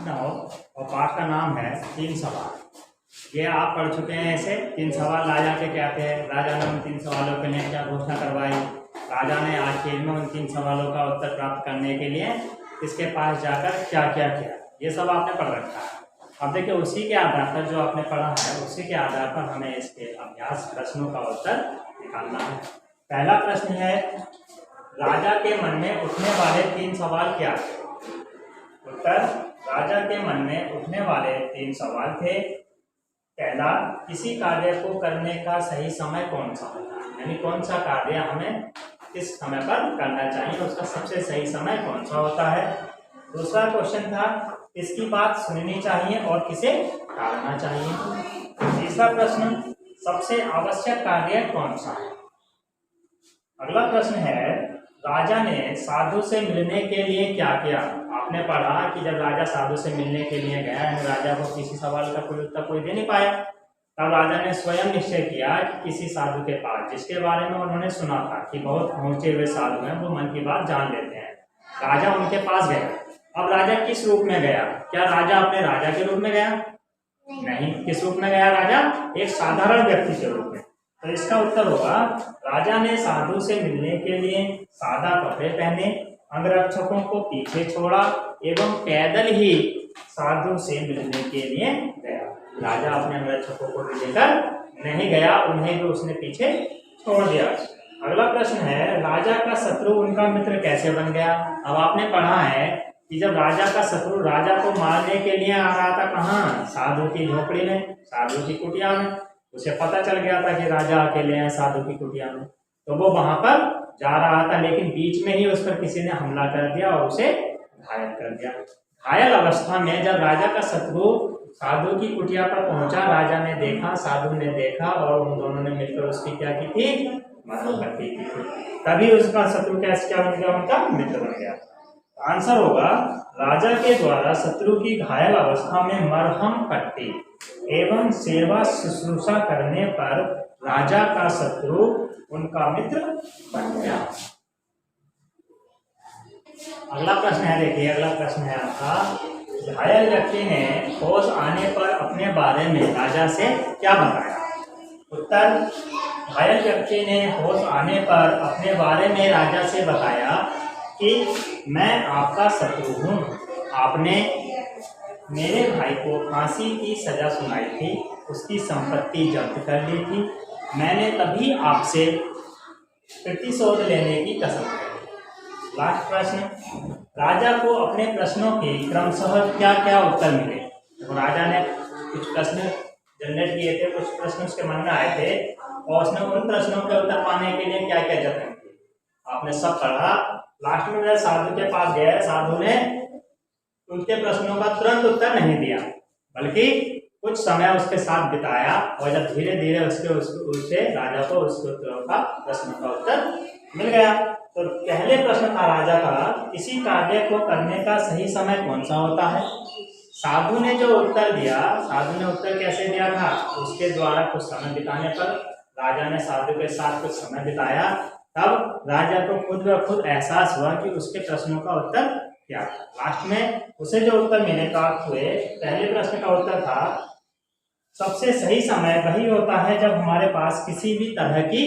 नौ और पाठ का नाम है 3 सवाल। ये आप पढ़ चुके हैं। ऐसे 3 सवाल राजा के क्या थे। राजा ने उन 3 सवालों के लिए क्या घोषणा करवाई। राजा ने आखिर में उन 3 सवालों का उत्तर प्राप्त करने के लिए इसके पास जाकर क्या क्या किया, ये सब आपने पढ़ रखा है। अब देखिए उसी के आधार पर, जो आपने पढ़ा है उसी के आधार पर हमें इसके अभ्यास प्रश्नों का उत्तर निकालना है। पहला प्रश्न है, राजा के मन में उठने वाले 3 सवाल क्या थे। उत्तर, राजा के मन में उठने वाले 3 सवाल थे। पहला, किसी कार्य को करने का सही समय कौन सा होता है, यानी कौन सा कार्य हमें किस समय पर करना चाहिए, उसका सबसे सही समय कौन सा होता है। दूसरा क्वेश्चन था, किसकी बात सुननी चाहिए और किसे टालना चाहिए। तीसरा प्रश्न, सबसे आवश्यक कार्य कौन सा है। अगला प्रश्न है, राजा ने साधु से मिलने के लिए क्या किया। आपने पढ़ा कि जब राजा साधु से मिलने के लिए गया, राजा को किसी सवाल का कोई उत्तर कोई दे नहीं पाया, तब राजा ने स्वयं निश्चय किया कि किसी साधु के पास, जिसके बारे में उन्होंने सुना था कि बहुत पहुंचे हुए साधु हैं, वो मन की बात जान लेते हैं, राजा उनके पास गया। अब राजा किस रूप में गया। क्या राजा अपने राजा के रूप में गया? नहीं। किस रूप में गया राजा? एक साधारण व्यक्ति के रूप में। तो इसका उत्तर होगा, राजा ने साधु से मिलने के लिए सादा कपड़े पहने, अंगरक्षकों को पीछे छोड़ा एवं पैदल ही साधु से मिलने के लिए गया। राजा अपने अंगरक्षकों को भी लेकर नहीं गया, उन्हें भी उसने पीछे छोड़ दिया। अगला प्रश्न है, राजा का शत्रु उनका मित्र कैसे बन गया। अब आपने पढ़ा है कि जब राजा का शत्रु राजा को मारने के लिए आ रहा था, कहाँ, साधु की झोपड़ी में, साधु की कुटिया में। उसे पता चल गया था कि राजा अकेले हैं साधु की कुटिया में, तो वो वहां पर जा रहा था, लेकिन बीच में ही उस पर किसी ने हमला कर दिया और उसे घायल कर दिया। घायल अवस्था में जब राजा का शत्रु साधु की कुटिया पर पहुंचा, राजा ने देखा, साधु ने देखा और उन दोनों ने मिलकर उसकी क्या की थी, मदद की थी। तभी उसका शत्रु क्या बन गया, उनका मित्र बन गया। आंसर होगा, राजा के द्वारा शत्रु की घायल अवस्था में मरहम पट्टी एवं सेवा शुश्रूषा करने पर राजा का शत्रु उनका मित्र बन गया। अगला प्रश्न है, देखिए अगला प्रश्न है आपका, घायल व्यक्ति ने होश आने पर अपने बारे में राजा से क्या बताया। उत्तर, घायल व्यक्ति ने होश आने पर अपने बारे में राजा से बताया कि मैं आपका शत्रु हूँ, आपने मेरे भाई को फांसी की सजा सुनाई थी, उसकी संपत्ति जब्त कर ली थी, मैंने तभी आपसे प्रतिशोध लेने की कसम खाई। लास्ट प्रश्न, राजा को अपने प्रश्नों के क्रमशः क्या क्या उत्तर मिले। तो राजा ने कुछ प्रश्न जनरेट किए थे, कुछ प्रश्न उसके मन में आए थे और उसने उन प्रश्नों के उत्तर पाने के लिए क्या क्या जतन किए, आपने सब पढ़ा। लास्ट में जब साधु के पास गए, साधु ने उनके प्रश्नों का तुरंत उत्तर नहीं दिया, बल्कि कुछ समय उसके साथ बिताया और जब धीरे धीरे उससे राजा को उसके उत्तरों का प्रश्न का उत्तर मिल गया। तो पहले प्रश्न था राजा का, किसी कार्य को करने का सही समय कौन सा होता है। साधु ने जो उत्तर दिया, साधु ने उत्तर कैसे दिया था, उसके द्वारा कुछ समय बिताने पर राजा ने साधु के साथ कुछ समय बिताया, तब राजा को खुद ब खुद एहसास हुआ कि उसके प्रश्नों का उत्तर क्या था। लास्ट में उसे जो उत्तर मिले प्राप्त हुए, पहले प्रश्न का उत्तर था, सबसे सही समय वही होता है जब हमारे पास किसी भी तरह की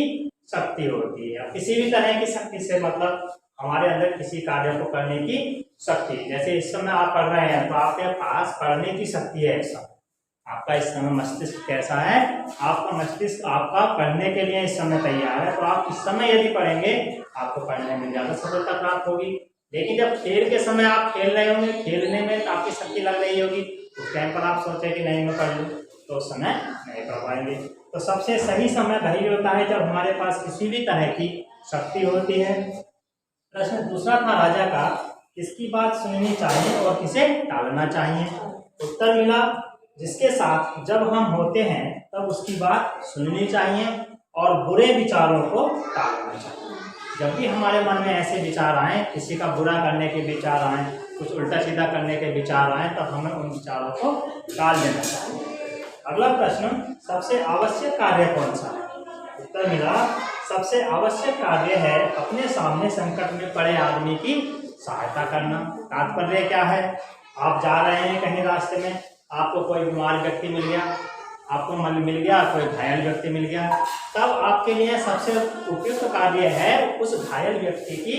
शक्ति होती है। किसी भी तरह की शक्ति से मतलब हमारे अंदर किसी कार्य को करने की शक्ति, जैसे इस समय आप पढ़ रहे हैं तो आपके पास पढ़ने की शक्ति है। इस समय आपका इस समय मस्तिष्क कैसा है, आपका मस्तिष्क आपका पढ़ने के लिए इस समय तैयार है, तो आप इस समय यदि पढ़ेंगे आपको पढ़ने में ज्यादा सफलता प्राप्त होगी। लेकिन जब खेल के समय आप खेल रहे होंगे, खेलने में आपकी शक्ति लग रही होगी, उस टाइम पर आप सोचे कि नहीं मैं पढ़ लूँ, तो उस समय नहीं पढ़ पाएंगे। तो सबसे सही समय वही होता है जब हमारे पास किसी भी तरह की शक्ति होती है। प्रश्न दूसरा था राजा का, किसकी बात सुननी चाहिए और किसे टालना चाहिए। उत्तर मिला, जिसके साथ जब हम होते हैं तब उसकी बात सुननी चाहिए और बुरे विचारों को टालना चाहिए। जब भी हमारे मन में ऐसे विचार आए, किसी का बुरा करने के विचार आए, कुछ उल्टा सीधा करने के विचार आए, तब हमें उन विचारों को टाल देना चाहिए। अगला प्रश्न, सबसे आवश्यक कार्य कौन सा है। उत्तर मिला, सबसे आवश्यक कार्य है अपने सामने संकट में पड़े आदमी की सहायता करना। तात्पर्य क्या है, आप जा रहे हैं कहीं रास्ते में, आपको कोई बीमार व्यक्ति मिल गया, आपको मिल गया कोई घायल व्यक्ति मिल गया, तब आपके लिए सबसे उपयुक्त कार्य है उस घायल व्यक्ति की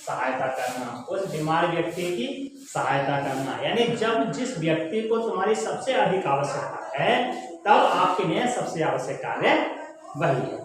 सहायता करना, उस बीमार व्यक्ति की सहायता करना। यानी जब जिस व्यक्ति को तुम्हारी सबसे अधिक आवश्यकता है, तब आपके लिए सबसे आवश्यक कार्य वही है।